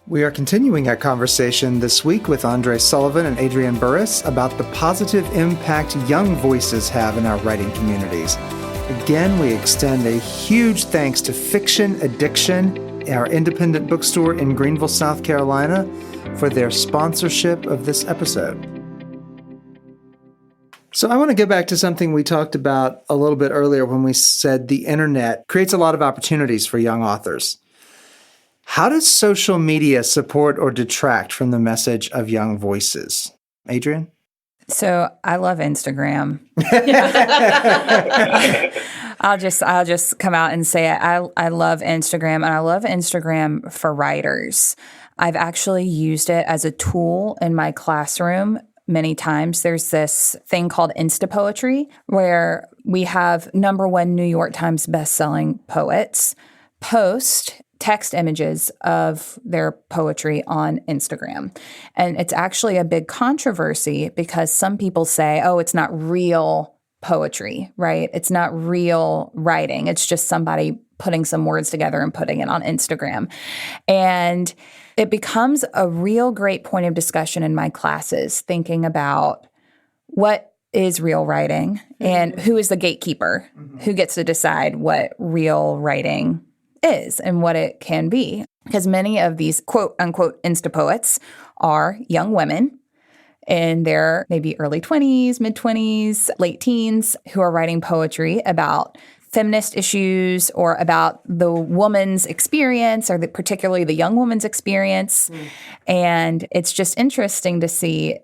We are continuing our conversation this week with Andre Sullivan and Adrienne Burris about the positive impact young voices have in our writing communities. Again, we extend a huge thanks to Fiction Addiction, our independent bookstore in Greenville, South Carolina, for their sponsorship of this episode. So I want to go back to something we talked about a little bit earlier when we said the internet creates a lot of opportunities for young authors. How does social media support or detract from the message of young voices? Adrienne? So I love Instagram. I'll just come out and say it. I love Instagram, and I love Instagram for writers. I've actually used it as a tool in my classroom many times. There's this thing called Insta Poetry, where we have #1 New York Times bestselling poets post text images of their poetry on Instagram. And it's actually a big controversy because some people say, oh, it's not real poetry, right? It's not real writing. It's just somebody putting some words together and putting it on Instagram. And it becomes a real great point of discussion in my classes, thinking about what is real writing and who is the gatekeeper, who gets to decide what real writing is and what it can be. Because many of these quote unquote Insta poets are young women in their maybe early 20s, mid 20s, late teens who are writing poetry about feminist issues or about the woman's experience or particularly the young woman's experience. And it's just interesting to see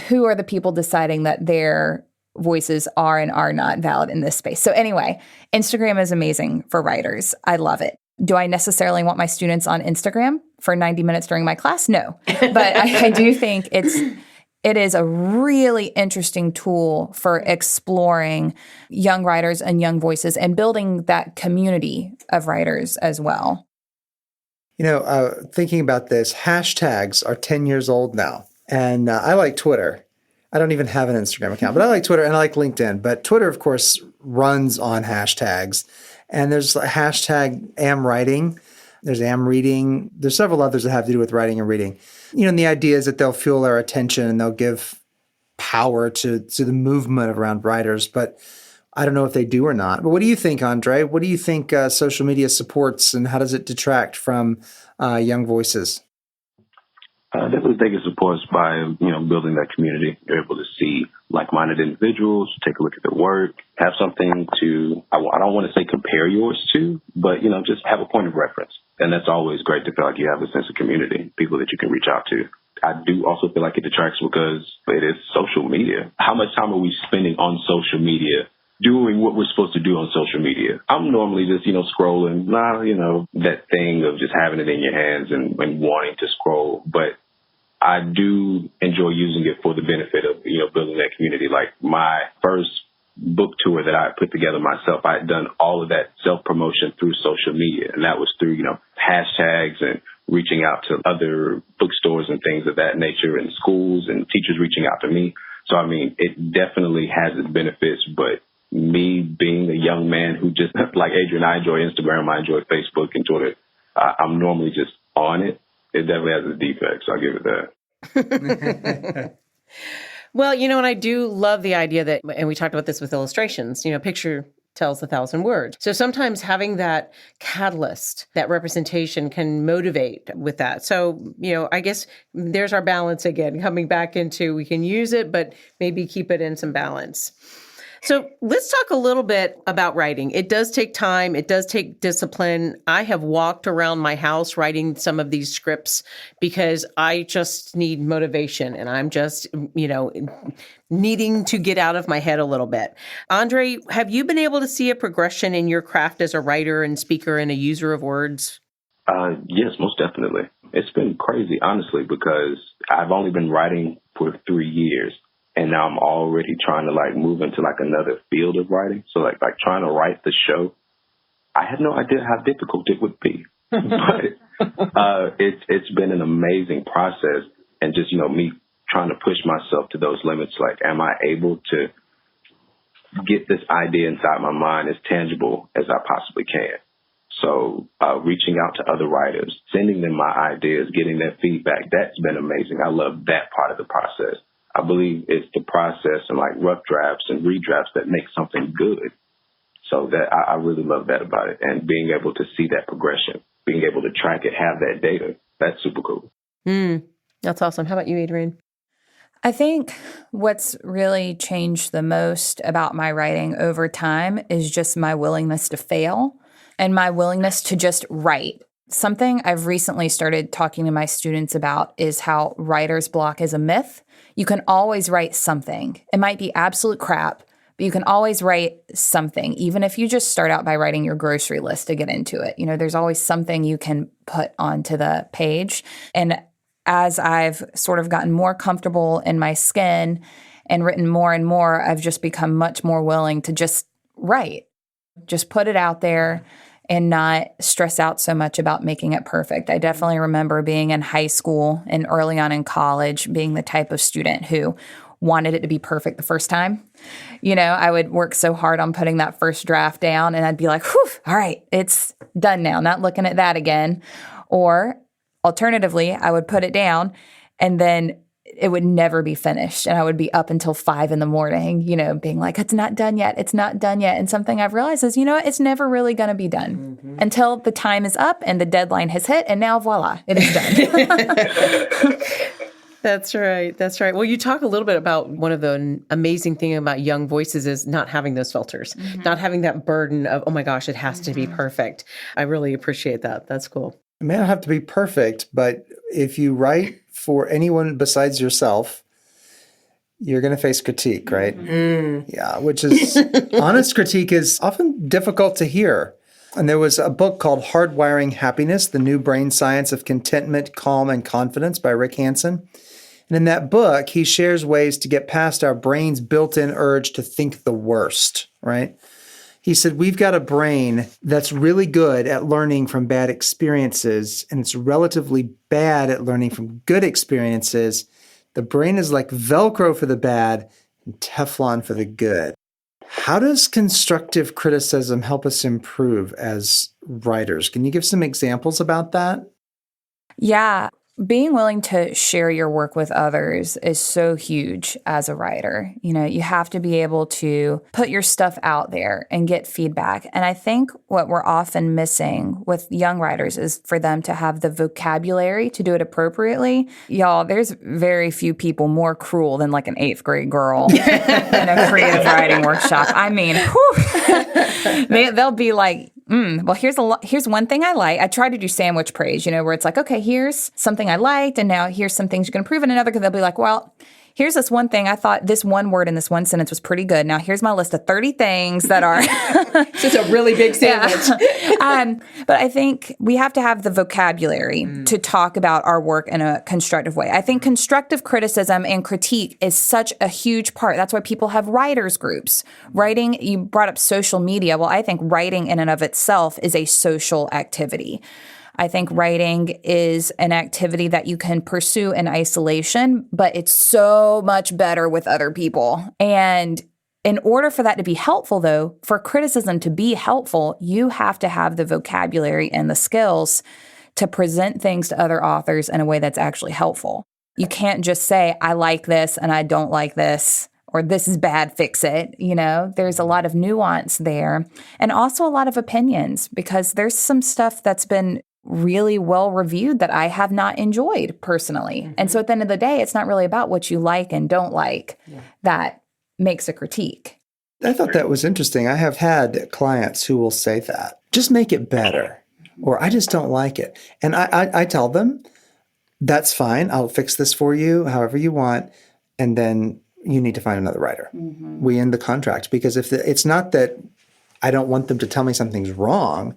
who are the people deciding that their voices are and are not valid in this space. So anyway, Instagram is amazing for writers. I love it. Do I necessarily want my students on Instagram for 90 minutes during my class? No. But I do think it is a really interesting tool for exploring young writers and young voices and building that community of writers as well. You know, thinking about this, hashtags are 10 years old now. And I like Twitter. I don't even have an Instagram account, but I like Twitter and I like LinkedIn. But Twitter, of course, runs on hashtags. And there's a hashtag #amwriting. There's #amreading. There's several others that have to do with writing and reading. You know, and the idea is that they'll fuel our attention and they'll give power to the movement around writers. But I don't know if they do or not. But what do you think, Andre? What do you think social media supports and how does it detract from young voices? Definitely think it supports by, building that community. You're able to see like-minded individuals, take a look at their work, have something to, I don't want to say compare yours to, but, just have a point of reference. And that's always great to feel like you have a sense of community, people that you can reach out to. I do also feel like it detracts because it is social media. How much time are we spending on social media doing what we're supposed to do on social media? I'm normally just, scrolling, that thing of just having it in your hands and wanting to scroll. But I do enjoy using it for the benefit of, building that community. Like my first book tour that I put together myself, I had done all of that self-promotion through social media. And that was through, hashtags and reaching out to other bookstores and things of that nature and schools and teachers reaching out to me. So, it definitely has its benefits, but me being a young man who just, like Adrienne, I enjoy Instagram, I enjoy Facebook and Twitter. I'm normally just on it. It definitely has its defects. I'll give it that. Well, and I do love the idea that, and we talked about this with illustrations, picture tells 1,000 words. So sometimes having that catalyst, that representation can motivate with that. So, I guess there's our balance again, coming back into we can use it, but maybe keep it in some balance. So let's talk a little bit about writing. It does take time. It does take discipline. I have walked around my house writing some of these scripts because I just need motivation and I'm just, needing to get out of my head a little bit. Andre, have you been able to see a progression in your craft as a writer and speaker and a user of words? Yes, most definitely. It's been crazy, honestly, because I've only been writing for 3 years. And now I'm already trying to move into another field of writing. So like trying to write the show, I had no idea how difficult it would be. But it's been an amazing process. And just, me trying to push myself to those limits. Am I able to get this idea inside my mind as tangible as I possibly can? So reaching out to other writers, sending them my ideas, getting their feedback, that's been amazing. I love that part of the process. I believe it's the process and like rough drafts and redrafts that make something good. So that I really love that about it. And being able to see that progression, being able to track it, have that data, that's super cool. That's awesome. How about you, Adrienne? I think what's really changed the most about my writing over time is just my willingness to fail and my willingness to just write. Something I've recently started talking to my students about is how writer's block is a myth. You can always write something. It might be absolute crap, but you can always write something, even if you just start out by writing your grocery list to get into it. You know, there's always something you can put onto the page. And as I've sort of gotten more comfortable in my skin and written more and more, I've just become much more willing to just write, just put it out there and not stress out so much about making it perfect. I definitely remember being in high school and early on in college, being the type of student who wanted it to be perfect the first time. You know, I would work so hard on putting that first draft down and I'd be like, whew, all right, it's done now, not looking at that again. Or alternatively, I would put it down and then it would never be finished. And I would be up until 5 a.m, you know, being like, it's not done yet. It's not done yet. And something I've realized is, you know, it's never really going to be done until the time is up and the deadline has hit. And now, voila, it is done. That's right. That's right. Well, you talk a little bit about one of the amazing things about young voices is not having those filters, not having that burden of, oh my gosh, it has to be perfect. I really appreciate that. That's cool. It may not have to be perfect, but if you write for anyone besides yourself, you're going to face critique, right? Yeah, which is honest critique is often difficult to hear. And there was a book called Hardwiring Happiness, The New Brain Science of Contentment, Calm, and Confidence by Rick Hansen. And in that book, he shares ways to get past our brain's built-in urge to think the worst, right? He said, we've got a brain that's really good at learning from bad experiences, and it's relatively bad at learning from good experiences. The brain is like Velcro for the bad and Teflon for the good. How does constructive criticism help us improve as writers? Can you give some examples about that? Yeah. Being willing to share your work with others is so huge as a writer. You know, you have to be able to put your stuff out there and get feedback. And I think what we're often missing with young writers is for them to have the vocabulary to do it appropriately. Y'all, there's very few people more cruel than like an 8th grade girl in a creative writing workshop. I mean, they'll be like, well, here's one thing I like. I try to do sandwich praise, you know, where it's like, okay, here's something I liked, and now here's some things you can improve, and another, because they'll be like, well, here's this one thing. I thought this one word in this one sentence was pretty good. Now here's my list of 30 things that are It's a really big sandwich. But I think we have to have the vocabulary to talk about our work in a constructive way. I think constructive criticism and critique is such a huge part. That's why people have writers groups. Writing, you brought up social media. Well, I think writing in and of itself is a social activity. I think writing is an activity that you can pursue in isolation, but it's so much better with other people. And in order for that to be helpful, though, for criticism to be helpful, you have to have the vocabulary and the skills to present things to other authors in a way that's actually helpful. You can't just say, I like this and I don't like this, or this is bad, fix it. You know, there's a lot of nuance there, and also a lot of opinions, because there's some stuff that's been really well reviewed that I have not enjoyed personally. And so at the end of the day, it's not really about what you like and don't like that makes a critique. I thought that was interesting. I have had clients who will say that. Just make it better, or I just don't like it. And I tell them, that's fine. I'll fix this for you however you want. And then you need to find another writer. We end the contract, because if it's not that I don't want them to tell me something's wrong,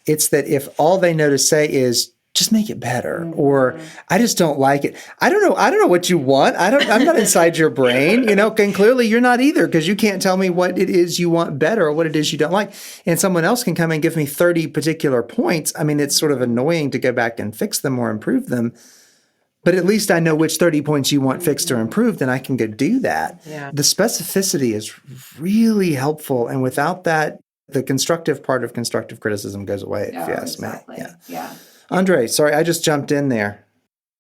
it's that if all they know to say is just make it better, or I just don't like it. I don't know what you want. I'm not inside your brain, you know, and clearly you're not either, because you can't tell me what it is you want better or what it is you don't like. And someone else can come and give me 30 particular points. I mean, it's sort of annoying to go back and fix them or improve them. But at least I know which 30 points you want fixed or improved, and I can go do that. Yeah. The specificity is really helpful. And without that, The constructive part of constructive criticism goes away, if you ask me. Yeah. Andre, sorry, I just jumped in there.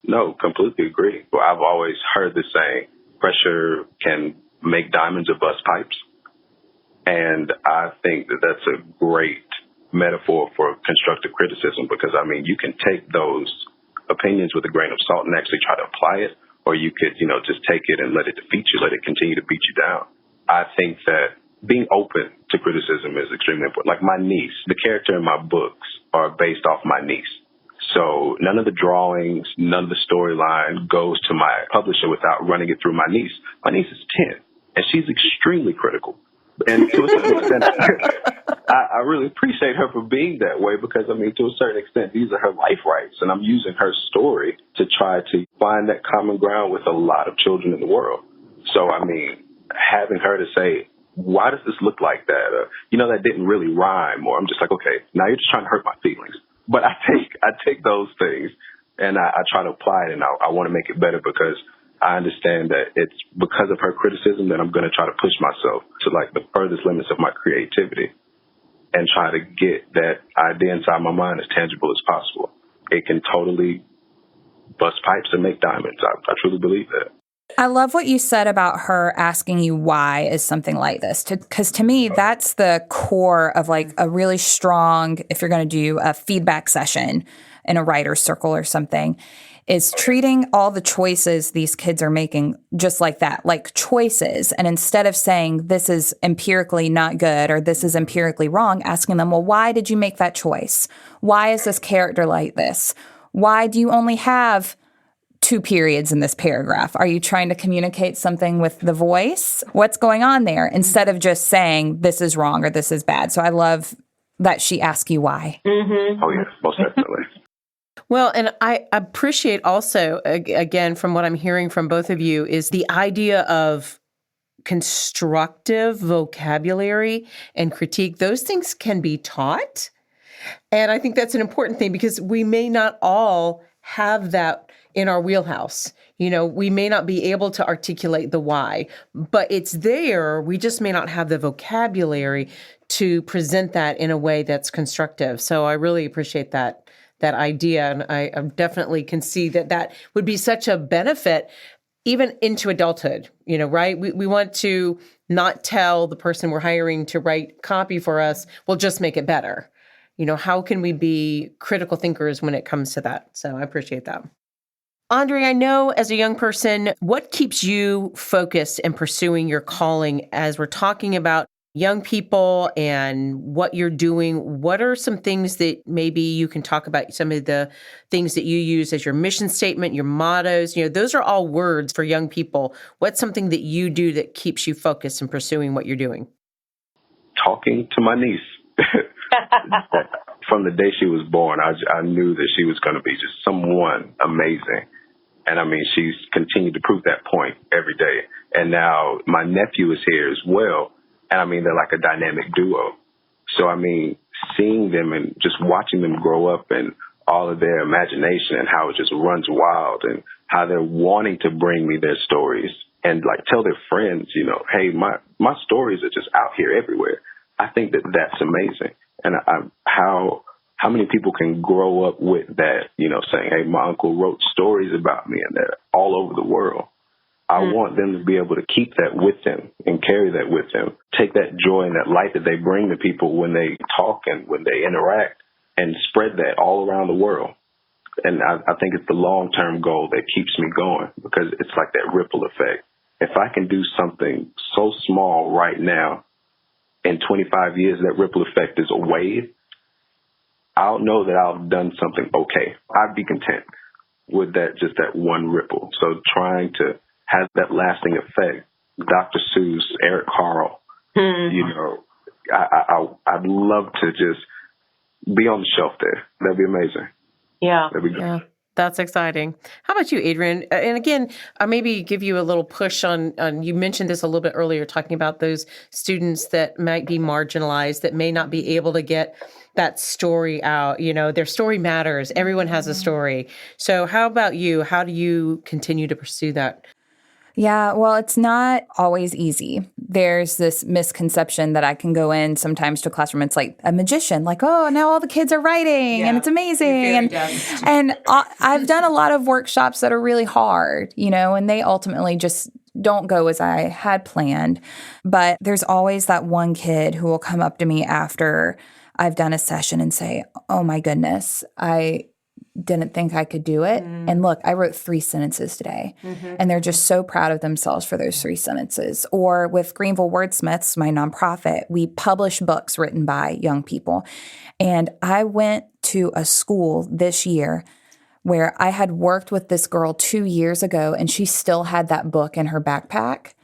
No, completely agree. Well, I've always heard the saying, pressure can make diamonds or bust pipes. And I think that that's a great metaphor for constructive criticism because, I mean, you can take those opinions with a grain of salt and actually try to apply it, or you could, just take it and let it defeat you, let it continue to beat you down. I think that being open to criticism is extremely important. Like my niece, the character in my books are based off my niece. So none of the drawings, none of the storyline goes to my publisher without running it through my niece. My niece is 10, and she's extremely critical. And to a certain extent, I really appreciate her for being that way because, I mean, to a certain extent, these are her life rights. And I'm using her story to try to find that common ground with a lot of children in the world. So, I mean, having her to say, why does this look like that? That didn't really rhyme. Or I'm just like, okay, now you're just trying to hurt my feelings. But I take those things and I try to apply it, and I want to make it better because I understand that it's because of her criticism that I'm going to try to push myself to like the furthest limits of my creativity and try to get that idea inside my mind as tangible as possible. It can totally bust pipes and make diamonds. I truly believe that. I love what you said about her asking you why is something like this. Because to me, that's the core of like a really strong, if you're going to do a feedback session in a writer's circle or something, is treating all the choices these kids are making just like that, like choices. And instead of saying this is empirically not good or this is empirically wrong, asking them, well, why did you make that choice? Why is this character like this? Why do you only have 2 periods in this paragraph? Are you trying to communicate something with the voice? What's going on there? Instead of just saying this is wrong or this is bad. So I love that she asked you why. Mm-hmm. Oh, yes, most definitely. Well, and I appreciate also, again, from what I'm hearing from both of you, is the idea of constructive vocabulary and critique. Those things can be taught. And I think that's an important thing because we may not all have that in our wheelhouse. We may not be able to articulate the why, but it's there. We just may not have the vocabulary to present that in a way that's constructive. So I really appreciate that idea. And I definitely can see that would be such a benefit even into adulthood, right? We want to not tell the person we're hiring to write copy for us, well, just make it better. How can we be critical thinkers when it comes to that? So I appreciate that. Andre, I know as a young person, what keeps you focused in pursuing your calling as we're talking about young people and what you're doing? What are some things that maybe you can talk about, some of the things that you use as your mission statement, your mottos? Those are all words for young people. What's something that you do that keeps you focused in pursuing what you're doing? Talking to my niece. From the day she was born, I knew that she was going to be just someone amazing. And I mean, she's continued to prove that point every day. And now my nephew is here as well. And I mean, they're like a dynamic duo. So, I mean, seeing them and just watching them grow up and all of their imagination and how it just runs wild and how they're wanting to bring me their stories and like tell their friends, hey, my stories are just out here everywhere. I think that that's amazing. And how many people can grow up with that, saying, hey, my uncle wrote stories about me and they're all over the world. I want them to be able to keep that with them and carry that with them, take that joy and that light that they bring to people when they talk and when they interact and spread that all around the world. And I think it's the long-term goal that keeps me going because it's like that ripple effect. If I can do something so small right now, in 25 years, that ripple effect is a wave, I'll know that I've done something okay. I'd be content with that one ripple. So trying to have that lasting effect, Dr. Seuss, Eric Carle, I'd love to just be on the shelf there. That'd be amazing. Yeah. That'd be good. Yeah. That's exciting. How about you, Adrienne? And again, I maybe give you a little push on, you mentioned this a little bit earlier, talking about those students that might be marginalized, that may not be able to get that story out. Their story matters. Everyone has a story. So how about you? How do you continue to pursue that? Yeah, well, it's not always easy. There's this misconception that I can go in sometimes to a classroom. It's like a magician, like, oh, now all the kids are writing and it's amazing. And I've done a lot of workshops that are really hard, and they ultimately just don't go as I had planned. But there's always that one kid who will come up to me after I've done a session and say, oh my goodness, I didn't think I could do it. And look, I wrote 3 sentences today. And they're just so proud of themselves for those 3 sentences. Or with Greenville Wordsmiths, my nonprofit, we publish books written by young people. And I went to a school this year where I had worked with this girl 2 years ago, and she still had that book in her backpack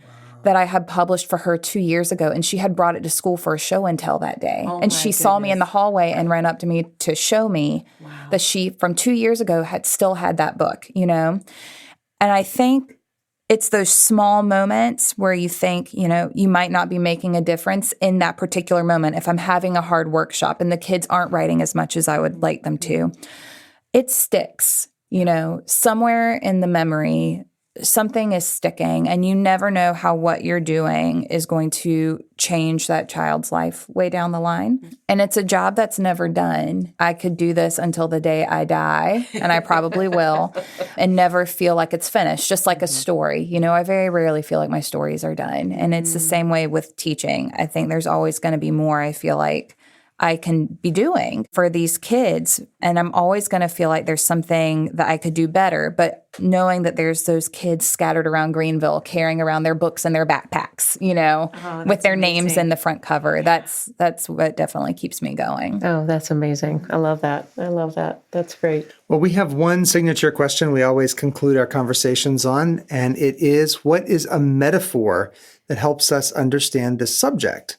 that I had published for her 2 years ago, and she had brought it to school for a show and tell that day. And she saw me in the hallway and ran up to me to show me that she, from 2 years ago, had still had that book, And I think it's those small moments where you think, you might not be making a difference in that particular moment. If I'm having a hard workshop and the kids aren't writing as much as I would like them to, it sticks, somewhere in the memory. Something is sticking, and you never know how what you're doing is going to change that child's life way down the line. And it's a job that's never done. I could do this until the day I die, and I probably will, and never feel like it's finished, just like a story. I very rarely feel like my stories are done. And it's the same way with teaching. I think there's always going to be more, I feel like, I can be doing for these kids. And I'm always going to feel like there's something that I could do better. But knowing that there's those kids scattered around Greenville carrying around their books in their backpacks, with their names in the front cover, that's what definitely keeps me going. Oh, that's amazing. I love that. That's great. Well, we have one signature question we always conclude our conversations on, and it is, what is a metaphor that helps us understand this subject?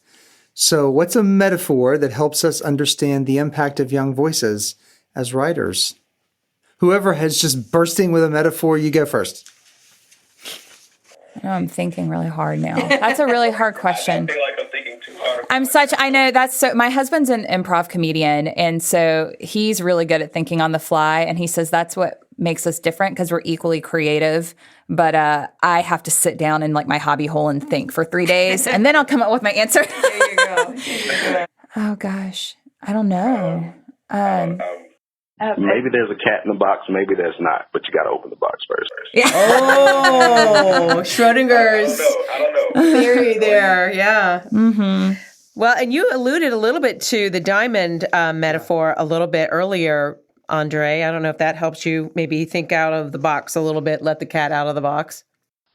So what's a metaphor that helps us understand the impact of young voices as writers? Whoever has just bursting with a metaphor, you go first. I know I'm thinking really hard now. That's a really hard question. I feel like I'm thinking too hard. I know that's so, my husband's an improv comedian, and so he's really good at thinking on the fly, and he says that's what makes us different because we're equally creative. But I have to sit down in like my hobby hole and think for 3 days, and then I'll come up with my answer. There you go. Oh gosh, I don't know. Maybe there's a cat in the box, maybe there's not, but you got to open the box first. Yeah. Oh, Schrodinger's I don't know. theory there. Yeah. Mm-hmm. Well, and you alluded a little bit to the diamond metaphor a little bit earlier, Andre. I don't know if that helps you maybe think out of the box a little bit, let the cat out of the box.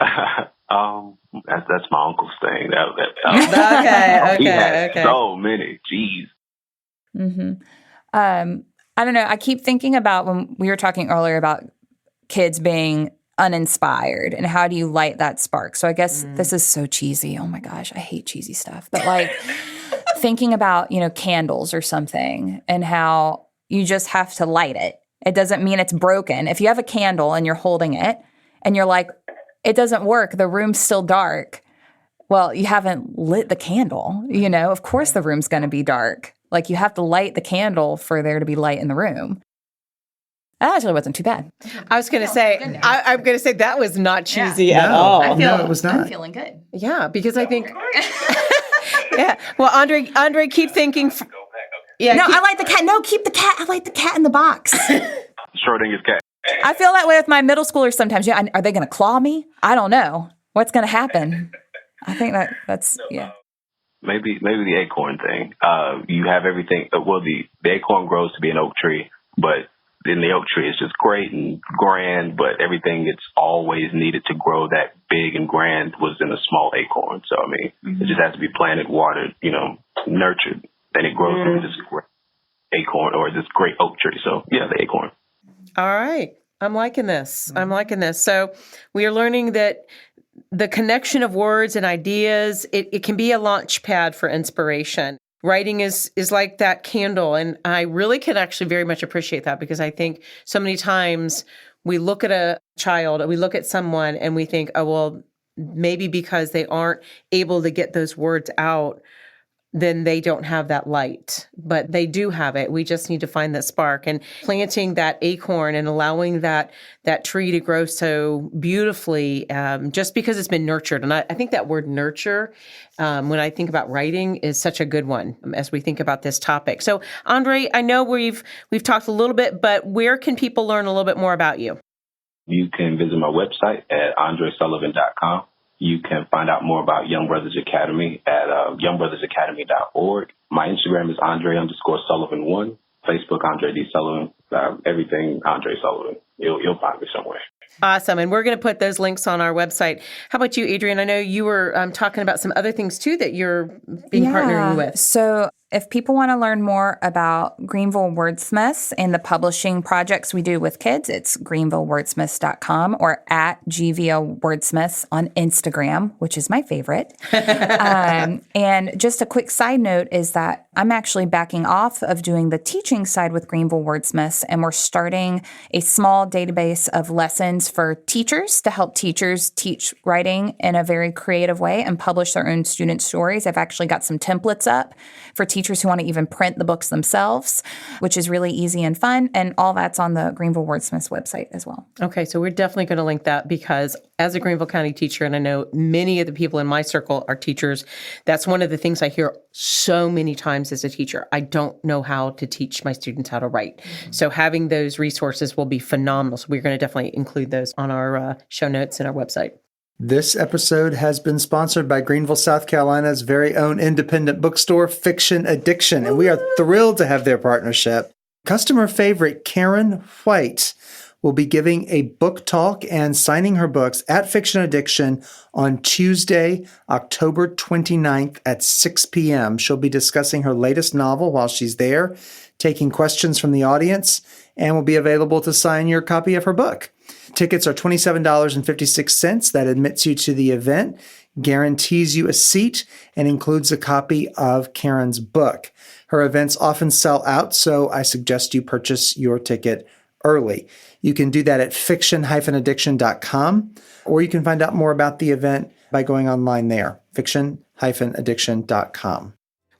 That's my uncle's thing. Okay. He has so many. Jeez. Mm-hmm. I don't know. I keep thinking about when we were talking earlier about kids being uninspired and how do you light that spark? So I guess this is so cheesy. Oh my gosh, I hate cheesy stuff. But like thinking about, candles or something and how you just have to light it. It doesn't mean it's broken. If you have a candle and you're holding it and you're like, it doesn't work, the room's still dark. Well, you haven't lit the candle, Of course the room's going to be dark. Like you have to light the candle for there to be light in the room. That actually wasn't too bad. I was going to say, I'm going to say that was not cheesy at No, all. no, it was not. I'm feeling good. Yeah, because I think, yeah. Well, Andre, keep thinking. Yeah. No, I like the cat. No, keep the cat. I like the cat in the box. Schrodinger's cat. I feel that way with my middle schoolers sometimes. Yeah, are they going to claw me? I don't know. What's going to happen? I think that's yeah. Maybe the acorn thing. You have everything. Well, the acorn grows to be an oak tree, but then the oak tree is just great and grand, but everything it's always needed to grow that big and grand was in a small acorn. So, it just has to be planted, watered, nurtured, and it grows into this great acorn or this great oak tree. So, yeah, the acorn. All right. I'm liking this. So we are learning that the connection of words and ideas, it can be a launch pad for inspiration. Writing is like that candle. And I really can actually very much appreciate that because I think so many times we look at a child, we look at someone and we think, oh, well, maybe because they aren't able to get those words out then they don't have that light, but they do have it. We just need to find that spark, and planting that acorn and allowing that tree to grow so beautifully, just because it's been nurtured. And I think that word nurture, when I think about writing, is such a good one as we think about this topic. So Andre, I know we've talked a little bit, but where can people learn a little bit more about you? You can visit my website at andresullivan.com. You can find out more about Young Brothers Academy at youngbrothersacademy.org. My Instagram is Andre_Sullivan1. Facebook, Andre D. Sullivan. Everything Andre Sullivan. You'll find me somewhere. Awesome. And we're going to put those links on our website. How about you, Adrienne? I know you were talking about some other things too that you're being partnering with. So if people want to learn more about Greenville Wordsmiths and the publishing projects we do with kids, it's greenvillewordsmiths.com or at GVO Wordsmiths on Instagram, which is my favorite. And just a quick side note is that I'm actually backing off of doing the teaching side with Greenville Wordsmiths, and we're starting a small database of lessons for teachers to help teachers teach writing in a very creative way and publish their own student stories. I've actually got some templates up for teachers who want to even print the books themselves, which is really easy and fun. And all that's on the Greenville Wordsmiths website as well. Okay, so we're definitely going to link that, because as a Greenville County teacher, and I know many of the people in my circle are teachers, that's one of the things I hear so many times as a teacher. I don't know how to teach my students how to write. Mm-hmm. So having those resources will be phenomenal. So we're going to definitely include those on our show notes and our website. This episode has been sponsored by Greenville, South Carolina's very own independent bookstore, Fiction Addiction, and we are thrilled to have their partnership. Customer favorite Karen White will be giving a book talk and signing her books at Fiction Addiction on Tuesday, October 29th at 6 p.m. She'll be discussing her latest novel while she's there, taking questions from the audience, and will be available to sign your copy of her book. Tickets are $27.56. That admits you to the event, guarantees you a seat, and includes a copy of Karen's book. Her events often sell out, so I suggest you purchase your ticket early. You can do that at fiction-addiction.com, or you can find out more about the event by going online there, fiction-addiction.com.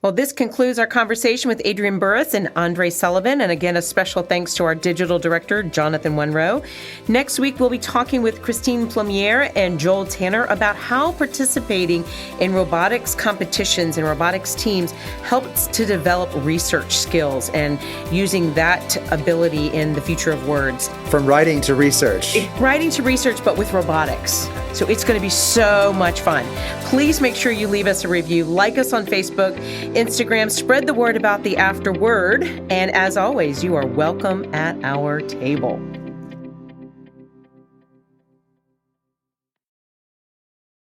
Well, this concludes our conversation with Adrienne Burris and Andre Sullivan. And again, a special thanks to our digital director, Jonathan Wenroe. Next week, we'll be talking with Christine Plumiere and Joel Tanner about how participating in robotics competitions and robotics teams helps to develop research skills and using that ability in the future of words. From writing to research. Writing to research, but with robotics. So it's going to be so much fun. Please make sure you leave us a review, like us on Facebook, Instagram, spread the word about the Afterword, and as always, you are welcome at our table.